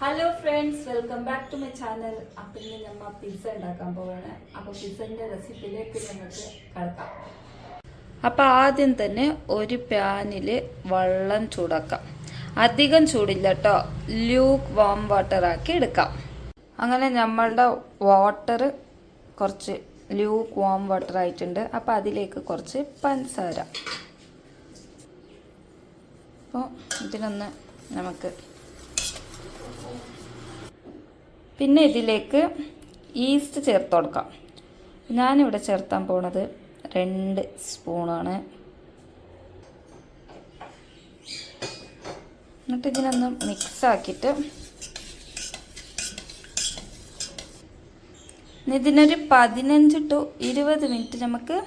Hello friends, welcome back to my channel. അപ്പം ഇന്ന് നമ്മൾ പിസ്സ ഉണ്ടാക്കാൻ പോവാണ്. അപ്പോൾ പിസ്സൻ്റെ റെസിപ്പിയിലേക്ക് നമുക്ക് കടക്കാം. അപ്പോൾ ആദ്യം തന്നെ ഒരു പാനിൽ വെള്ളം ചൂടാക്കാം. അധികം ചൂടില്ല കേട്ടോ, ലൂക്ക് വാം വാട്ടർ ആക്കി എടുക്കാം. അങ്ങനെ നമ്മളുടെ വാട്ടർ കുറച്ച് ലൂക്ക് വാം വാട്ടർ ആയിട്ടുണ്ട്. അപ്പോൾ അതിലേക്ക് കുറച്ച് പഞ്ചസാര. അപ്പോൾ ഇതിനൊന്ന് നമുക്ക് പിന്നെ ഇതിലേക്ക് ഈസ്റ്റ് ചേർത്ത് കൊടുക്കാം. ഞാനിവിടെ ചേർത്താൻ പോണത് 2 സ്പൂണാണ്. എന്നിട്ട് ഇതിനൊന്ന് മിക്സാക്കിയിട്ട് ഇതിനൊരു 15 to 20 മിനിറ്റ് നമുക്ക്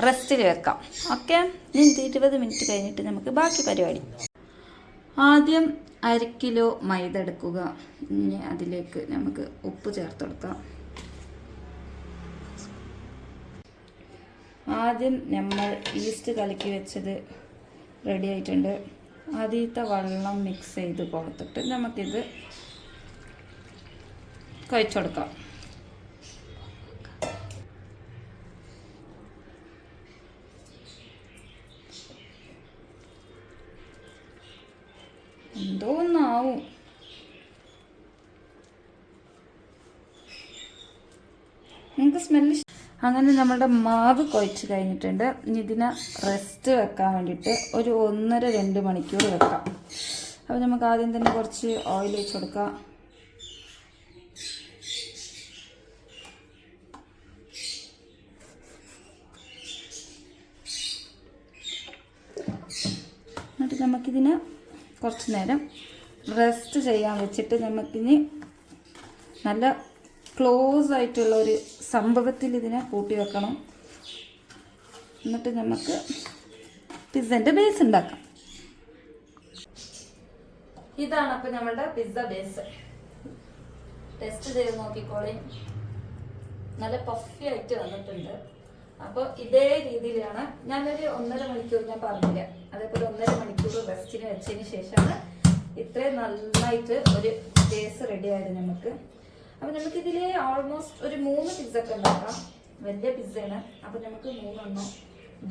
റെസ്റ്റിൽ വെക്കാം. ഓക്കെ, ഇനി 20 മിനിറ്റ് കഴിഞ്ഞിട്ട് നമുക്ക് ബാക്കി പരിപാടി. ആദ്യം 1/2 കിലോ മൈദ എടുക്കുക. ഇനി അതിലേക്ക് നമുക്ക് ഉപ്പ് ചേർത്ത് കൊടുക്കാം. ആദ്യം നമ്മൾ ഈസ്റ്റ് കലക്കി വെച്ചത് റെഡി ആയിട്ടുണ്ട്. ആദ്യത്തെ വെള്ളം മിക്സ് ചെയ്ത് കൊടുത്തിട്ട് നമുക്കിത് കഴിച്ചു കൊടുക്കാം. എന്തോ ഒന്നാവും. നമുക്ക് സ്മെല്ല്. അങ്ങനെ നമ്മുടെ മാവ് കുഴച്ച് കഴിഞ്ഞിട്ടുണ്ട്. ഇനി ഇതിനെ റെസ്റ്റ് വെക്കാൻ വേണ്ടിയിട്ട് ഒരു 1.5-2 മണിക്കൂർ വെക്കാം. അപ്പോൾ നമുക്ക് ആദ്യം തന്നെ കുറച്ച് ഓയിൽ ഒഴിച്ച് കൊടുക്കാം. എന്നിട്ട് നമുക്കിതിനെ കുറച്ച് നേരം റെസ്റ്റ് ചെയ്യാൻ വെച്ചിട്ട് നമുക്കിനി നല്ല ക്ലോസ് ആയിട്ടുള്ള ഒരു സംഭവത്തിൽ ഇതിനെ കൂട്ടി വെക്കണം. എന്നിട്ട് നമുക്ക് പിസ്സൻ്റെ ബേസ് ഉണ്ടാക്കാം. ഇതാണ് അപ്പോൾ നമ്മുടെ പിസ്സ ബേസ്. ടെസ്റ്റ് ചെയ്ത് നോക്കിക്കോളി. നല്ല പഫി ആയിട്ട് വന്നിട്ടുണ്ട്. അപ്പോൾ ഇതേ രീതിയിലാണ് ഞാനൊരു 1.5 മണിക്കൂർ ഞാൻ പറഞ്ഞില്ല, അതേപോലെ 1.5 മണിക്കൂർ റെസ്റ്റിന് വെച്ചതിന് ശേഷമാണ് ഇത്രയും നന്നായിട്ട് ഒരു ബേസ് റെഡി ആയത് നമുക്ക്. അപ്പോൾ നമുക്കിതിൽ ഓൾമോസ്റ്റ് ഒരു 3 പിസ്സ ഒക്കെ ഉണ്ടാക്കാം. വലിയ പിസ്സയാണ്. അപ്പോൾ നമുക്ക് 3 എണ്ണം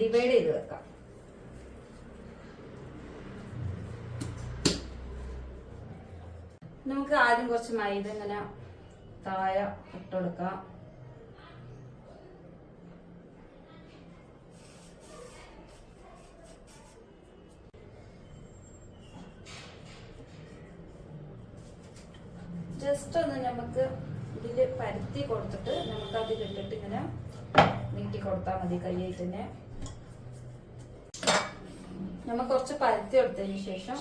ഡിവൈഡ് ചെയ്ത് വെക്കാം. നമുക്ക് ആദ്യം കുറച്ച് മൈദ ഇങ്ങനെ താഴെ ഇട്ടുകൊടുക്കാം. ജസ്റ്റ് ഒന്ന് നമുക്ക് ഇതിൽ പരത്തി കൊടുത്തിട്ട് നമുക്ക് അതിലിട്ടിട്ട് ഇങ്ങനെ നീട്ടി കൊടുത്താൽ മതി കൈയായിട്ട് തന്നെ. നമ്മൾ കുറച്ച് പരത്തി കൊടുത്തതിന് ശേഷം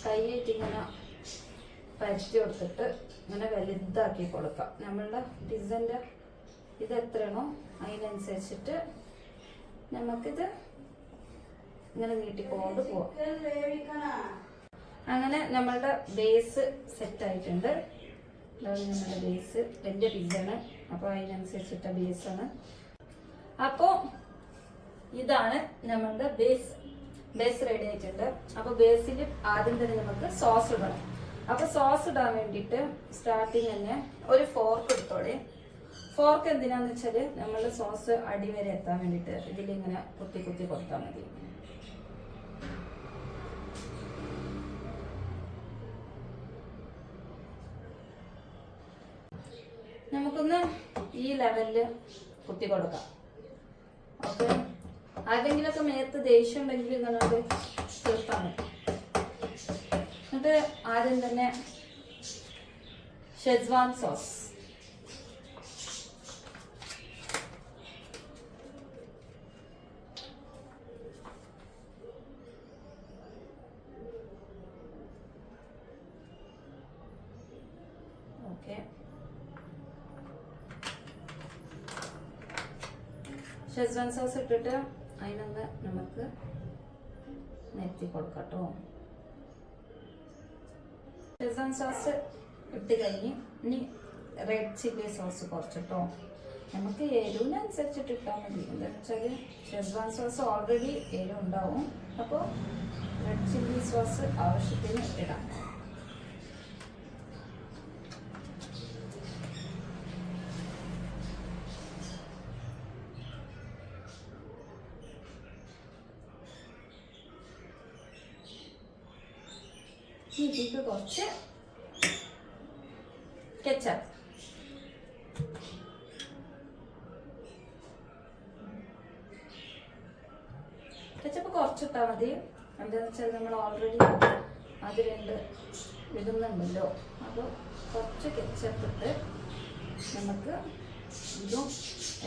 കൈയായിട്ട് ഇങ്ങനെ പരത്തി കൊടുത്തിട്ട് ഇങ്ങനെ വലുതാക്കി കൊടുക്കാം. നമ്മളുടെ പിസ്സൻ്റെ ഇത് എത്രയാണോ അതിനനുസരിച്ചിട്ട് നമുക്കിത് ഇങ്ങനെ നീട്ടിക്കൊണ്ട് പോവാം. അങ്ങനെ നമ്മളുടെ ബേസ് സെറ്റ് ആയിട്ടുണ്ട്. നമ്മുടെ ബേസ് വലിയ പിസ്സയാണ്, അപ്പോൾ അതിനനുസരിച്ചിട്ട ബേസാണ്. അപ്പോൾ ഇതാണ് നമ്മളുടെ ബേസ് റെഡി ആയിട്ടുണ്ട്. അപ്പോൾ ബേസിൽ ആദ്യം തന്നെ നമുക്ക് സോസ് ഇടണം. അപ്പോൾ സോസ് ഇടാൻ വേണ്ടിയിട്ട് സ്റ്റാർട്ടിങ് തന്നെ ഒരു ഫോർക്ക് എടുത്തോളെ. ഫോർക്ക് എന്തിനാന്ന് വെച്ചാൽ നമ്മളുടെ സോസ് അടി വരെ എത്താൻ വേണ്ടിയിട്ട് ഇതിലിങ്ങനെ കുത്തി കുത്തി കൊടുത്താൽ മതി. നമുക്കൊന്ന് ഈ ലെവലില് കുത്തി കൊടുക്കാം. ഓക്കെ, ആരെങ്കിലൊക്കെ മേത്ത് ദേഷ്യം ഉണ്ടെങ്കിൽ ഇങ്ങനെ തീർത്താൽ മതി. എന്നിട്ട് ആദ്യം തന്നെ schezwan sauce. Okay, schezwan sauce ഇട്ടിട്ട് അതിനൊന്ന് നമുക്ക് നിരത്തി കൊടുക്കാം കേട്ടോ. ഷെസ്വാൻ സോസ് ഇട്ട് കഴിഞ്ഞ് ഇനി റെഡ് ചില്ലി സോസ് കുറച്ചിട്ടോ. നമുക്ക് എരിവിനനുസരിച്ചിട്ട് ഇട്ടാൽ മതി. എന്താണെന്ന് വെച്ചാൽ ഷെസ്വാൻ സോസ് ഓൾറെഡി എരിവ് ഉണ്ടാവും. അപ്പോൾ റെഡ് ചില്ലി സോസ് ആവശ്യത്തിന് ഇടാം. ഇതിലേക്ക് കുറച്ച് കെച്ചപ്പ്. കെച്ചപ്പ് കുറച്ചിട്ടാൽ മതി. എന്താണെന്ന് വെച്ചാൽ നമ്മൾ ഓൾറെഡി അത് 2 ഇടുന്നുണ്ടല്ലോ. അപ്പോൾ കുറച്ച് കെച്ചപ്പ് ഇട്ട് നമുക്ക് ഇതും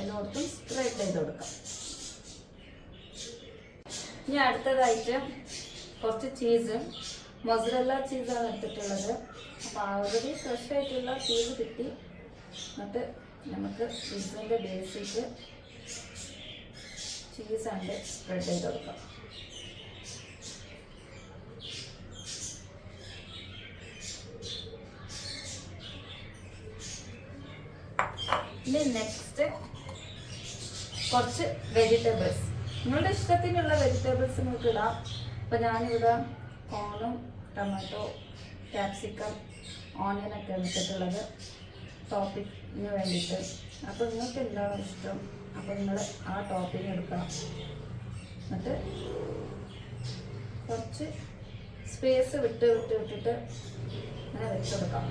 എല്ലായിടത്തും സ്പ്രെഡ് ചെയ്ത് കൊടുക്കാം. ഇനി അടുത്തതായിട്ട് കുറച്ച് ചീസ്, മൊസറല്ല ചീസാണ് എടുത്തിട്ടുള്ളത്. അപ്പോൾ ഓൾറെഡി ഫ്രഷ് ആയിട്ടുള്ള ചീസ് കിട്ടി. എന്നിട്ട് നമുക്ക് പിസ്സൻ്റെ ബേസിക്ക് ചീസാണ്ട് സ്പ്രെഡ് ചെയ്ത് കൊടുക്കാം. ഇനി നെക്സ്റ്റ് കുറച്ച് വെജിറ്റബിൾസ്, നിങ്ങളുടെ ഇഷ്ടത്തിനുള്ള വെജിറ്റബിൾസ് നിങ്ങൾക്ക് ഇടാം. അപ്പോൾ ഞാനിവിടെ കോണും ടൊമാറ്റോ, ക്യാപ്സിക്കം, ഓണിയനൊക്കെ എടുത്തിട്ടുള്ളത് ടോപ്പിങ്ങിന് വേണ്ടിയിട്ട്. അപ്പോൾ നിങ്ങൾക്ക് എന്താണ് ഇഷ്ടം അപ്പോൾ നിങ്ങൾ ആ ടോപ്പിങ് എടുക്കണം. എന്നിട്ട് കുറച്ച് സ്പേസ് വിട്ടിട്ട് അങ്ങനെ വെച്ചെടുക്കാം.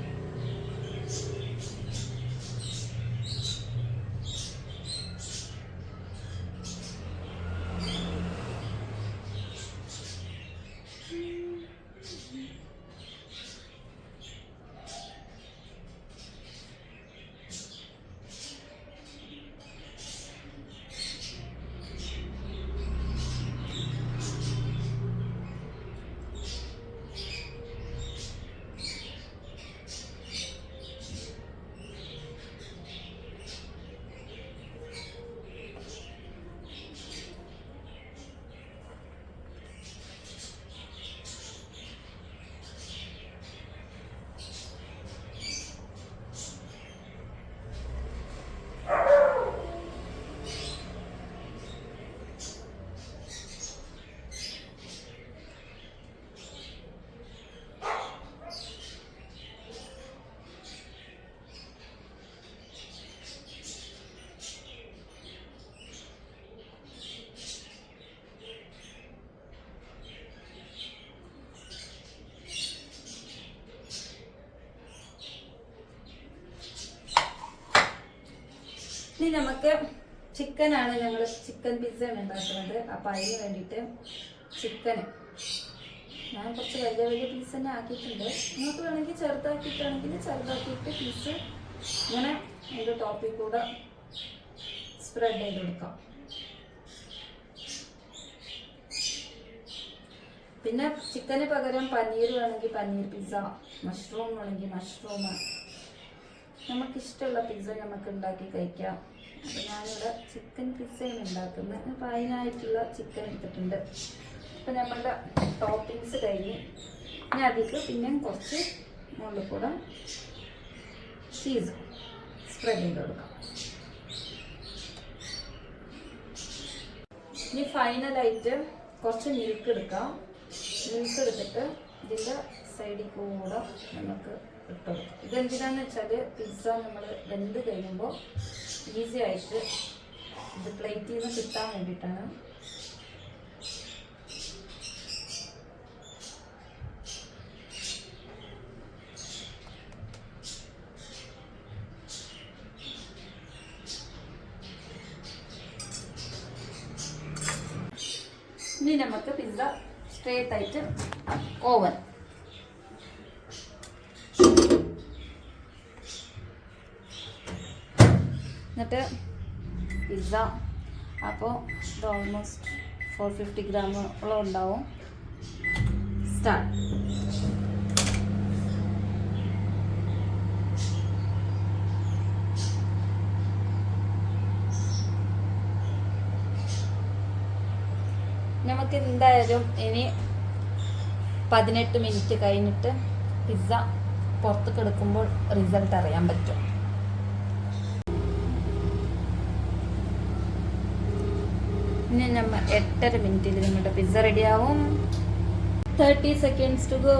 ഇനി നമുക്ക് ചിക്കനാണ്, ഞങ്ങൾ ചിക്കൻ പിസ്സയാണ് ഉണ്ടാക്കുന്നത്. അപ്പം അതിന് വേണ്ടിയിട്ട് ചിക്കന് ഞാൻ കുറച്ച് വലിയ വലിയ പീസ് തന്നെ ആക്കിയിട്ടുണ്ട്. നിങ്ങൾക്ക് വേണമെങ്കിൽ ചെറുതാക്കിയിട്ടാണെങ്കിൽ ചെറുതാക്കിയിട്ട് പീസ് ഇങ്ങനെ അതിൻ്റെ ടോപ്പിൽ കൂടെ സ്പ്രെഡ് ചെയ്ത് കൊടുക്കാം. പിന്നെ ചിക്കന് പകരം പനീർ വേണമെങ്കിൽ പനീർ പിസ്സ, മഷ്റൂം വേണമെങ്കിൽ മഷ്റൂം, നമുക്കിഷ്ടമുള്ള പിസ്സ നമുക്ക് ഉണ്ടാക്കി കഴിക്കാം. അപ്പോൾ ഞാനിവിടെ ചിക്കൻ പിസ്സയാണ് ഉണ്ടാക്കുന്നത്. അപ്പോൾ അതിനായിട്ടുള്ള ചിക്കൻ എടുത്തിട്ടുണ്ട്. അപ്പോൾ നമ്മളുടെ ടോപ്പിങ്സ് കഴിഞ്ഞ് ഇനി അതിലേക്ക് പിന്നെയും കുറച്ച് മുകളിൽ കൂടെ ചീസ് സ്പ്രെഡ് ചെയ്ത് കൊടുക്കാം. ഇനി ഫൈനലായിട്ട് കുറച്ച് മിൽക്ക് എടുക്കാം. മിൽക്ക് എടുത്തിട്ട് ഇതിൻ്റെ സൈഡിൽ കൂടെ നമുക്ക് ഇട്ടുകൊടുക്കാം. ഇതെന്തിനാന്ന് വെച്ചാൽ പിസ്സ നമ്മൾ വെന്ത് കഴിയുമ്പോൾ ഈസി ആയിട്ട് ഇത് പ്ലേറ്റിൽ നിന്ന് കിട്ടാൻ വേണ്ടിയിട്ടാണ്. ഇനി നമുക്ക് പിസ്സ സ്ട്രേറ്റ് ആയിട്ട് ഓവൻ എന്നിട്ട് പിസ്സ അപ്പോൾ ഇത് ഓൾമോസ്റ്റ് 450 ഗ്രാമോളം ഉണ്ടാവും. സ്റ്റാർട്ട്. നമുക്ക് എന്തായാലും ഇനി 18 മിനിറ്റ് കഴിഞ്ഞിട്ട് പിസ്സ പുറത്ത് കിടക്കുമ്പോൾ റിസൾട്ട് അറിയാൻ പറ്റും. ഇനി നമ്മൾ 8.5 മിനിറ്റിൽ നിങ്ങളുടെ പിസ്സ റെഡിയാവും. 30 seconds to go.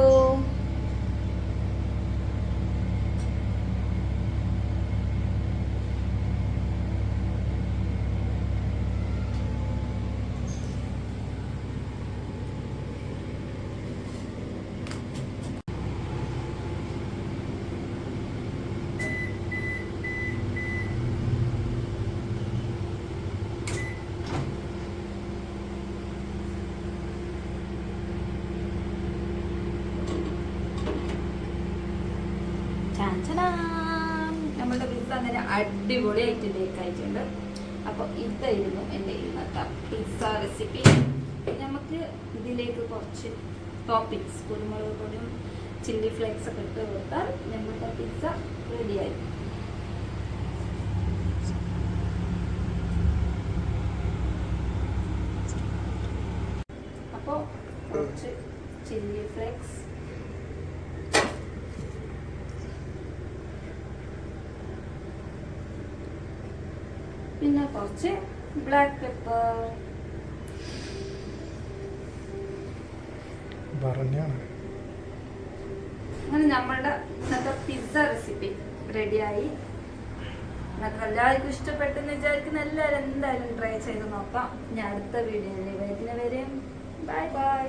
നമ്മളുടെ പിസ്സ അങ്ങനെ അടിപൊളിയായിട്ട് ബേക്ക് ആയിട്ടുണ്ട്. അപ്പോൾ ഇതായിരുന്നു എൻ്റെ ഇന്നത്തെ പിസ്സ റെസിപ്പി. നമുക്ക് ഇതിലേക്ക് കുറച്ച് ടോപ്പിങ്സ് കുരുമുളക് പൊടിയും ചില്ലി ഫ്ലേക്സ് ഒക്കെ ഇട്ട് കൊടുത്താൽ നമ്മുടെ പിസ്സ റെഡിയായി. അപ്പോൾ കുറച്ച് ചില്ലി ഫ്ലേക്സ്, പിന്നെ കുറച്ച് ബ്ലാക്ക് പെപ്പർ. അങ്ങനെ നമ്മളുടെ ഇന്നത്തെ പിസ്സ റെസിപ്പി റെഡിയായി. നിങ്ങൾക്ക് എല്ലാവർക്കും ഇഷ്ടപ്പെട്ടെന്ന് വിചാരിക്കുന്ന എല്ലാവരും എന്തായാലും ട്രൈ ചെയ്ത് നോക്കാം. ഞാൻ അടുത്ത വീഡിയോയിൽ വരുന്നവരെയും ബൈ ബൈ.